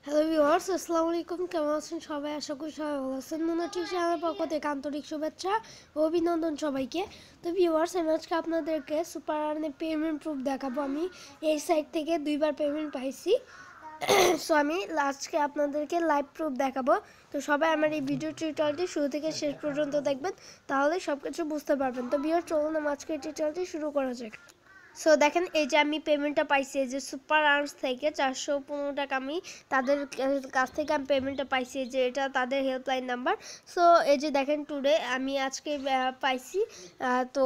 Hello viewers, আসসালামু আলাইকুম। কেমন আছেন সবাই? আশা করি সবাই ভালো আছেন। মুন্না টিভি চ্যানেলের পক্ষ থেকে আন্তরিক শুভেচ্ছা ও অভিনন্দন সবাইকে। তো ভিউয়ার্স, আমি আজকে আপনাদেরকে সুপার আর্নে পেমেন্ট প্রুফ দেখাবো। আমি এই সাইট থেকে 2বার পেমেন্ট পাইছি। সো আমি আজকে আপনাদেরকে লাইভ প্রুফ দেখাবো। তো সবাই আমার এই ভিডিও টিউটোরিয়ালটি শুরু থেকে শেষ পর্যন্ত দেখবেন, তাহলে সব কিছু বুঝতে পারবেন। তো ভিউয়ার্স, চলুন আজকে এই টিউটোরিয়ালটি শুরু করা যাক। সো দেখেন, এই যে আমি পেমেন্টটা পাইছি, এই যে SuperEarns থেকে 415 টাকা আমি তাদের কাছ থেকে আমি পেমেন্টটা পাইছি, যে এটা তাদের হেল্পলাইন নাম্বার। সো এই যে দেখেন, টুডে আমি আজকে পাইছি, তো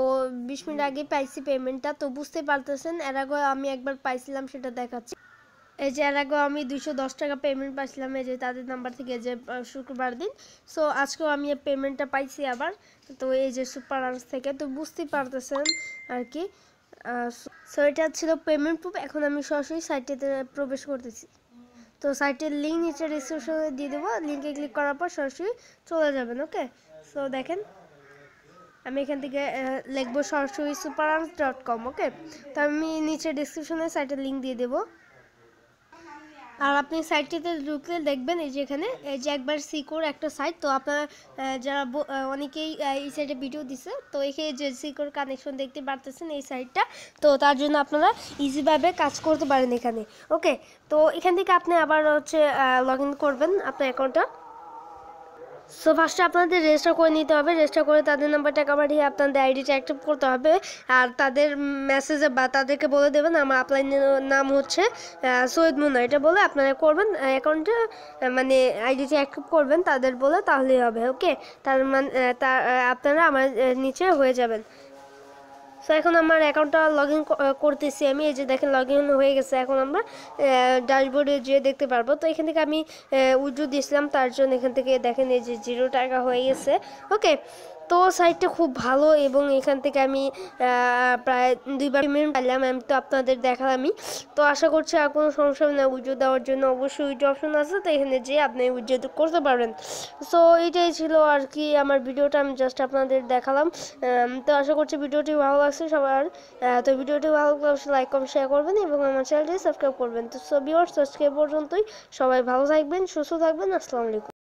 20 মিনিট আগে পাইছি পেমেন্টটা। তো বুঝতে পারতেছেন, এর আগে আমি একবার পাইছিলাম, সেটা দেখাচ্ছি। এই যে এর আগে আমি 210 টাকা পেমেন্ট পাইছিলাম, এই যে তাদের নাম্বার থেকে, যে শুক্রবার দিন। সো আজকেও আমি পেমেন্টটা পাইছি আবার, তো এই যে SuperEarns থেকে। তো বুঝতেই পারতেছেন আর কি। সো এটা ছিল পেমেন্ট প্রুফ। এখন আমি সরাসরি সাইটটিতে প্রবেশ করতেছি। তো সাইটের লিঙ্ক নিচে ডিসক্রিপশনে দিয়ে দেবো, লিঙ্কে ক্লিক করার পর সরাসরি চলে যাবেন। ওকে, সো দেখেন, আমি এখান থেকে লিখবো সরাসরি superearns.com। ওকে, তো আমি নিচে ডিসক্রিপশনে সাইটের লিঙ্ক দিয়ে দেবো। আর আপনি সাইটটিতে ঢুকলে দেখবেন, এই যে এখানে এই যে একবার সিকিউর একটা সাইট। তো আপনারা যারা অনেকেই এই সাইটে ভিডিও দিছে, তো এখানে যে সিকিউর কানেকশন দেখতে পারতেছেন এই সাইটটা, তো তার জন্য আপনারা ইজিভাবে কাজ করতে পারেন এখানে। ওকে, তো এখান থেকে আপনি আবার লগ ইন করবেন আপনার অ্যাকাউন্টটা। সো ফার্স্টে আপনাদের রেজিস্টার করে নিতে হবে। রেজিস্টার করে তাদের নাম্বারটা পাঠিয়ে আপনাদের আইডিটা অ্যাক্টিভ করতে হবে। আর তাদের মেসেজে বা তাদেরকে বলে দেবেন আমার আপলাইনের নাম হচ্ছে সৈয়দমুন্না, এটা বলে আপনারা করবেন অ্যাকাউন্টে, মানে আইডিটা অ্যাক্টিভ করবেন তাদের বলে, তাহলেই হবে। ওকে, তার মানে আপনারা আমার নিচে হয়ে যাবেন। সো এখন আমার অ্যাকাউন্টটা লগ ইন করতেছি আমি। এই যে দেখেন, লগ ইন হয়ে গেছে। এখন আমরা ড্যাশবোর্ডে যেয়ে দেখতে পারবো। তো এখান থেকে আমি উইথড্র দিয়েছিলাম, তার জন্য এখান থেকে দেখেন এই যে 0 টাকা হয়ে গেছে। ওকে, তো সাইটটা খুব ভালো, এবং এখান থেকে আমি প্রায় 2বার পেমেন্ট পাইলাম। আমি তো আপনাদের দেখালামই। তো আশা করছি আর কোনো সমস্যা হবে না। উইথড্র দেওয়ার জন্য অবশ্যই উইথড্র অপশন আছে, তো এখানে যেয়ে আপনি উইথড্র করতে পারবেন। সো এইটাই ছিল আর কি আমার ভিডিওটা, আমি জাস্ট আপনাদের দেখালাম। তো আশা করছি ভিডিওটি ভালো লাগছে সবার। তো ভিডিওটি ভালো লাগলে অবশ্যই লাইক কমেন্ট শেয়ার করবেন, এবং আমার চ্যানেলটি সাবস্ক্রাইব করবেন। তো ভিউয়ার্স, আজকে পর্যন্তই। সবাই ভালো থাকবেন, সুস্থ থাকবেন। আসসালামু আলাইকুম।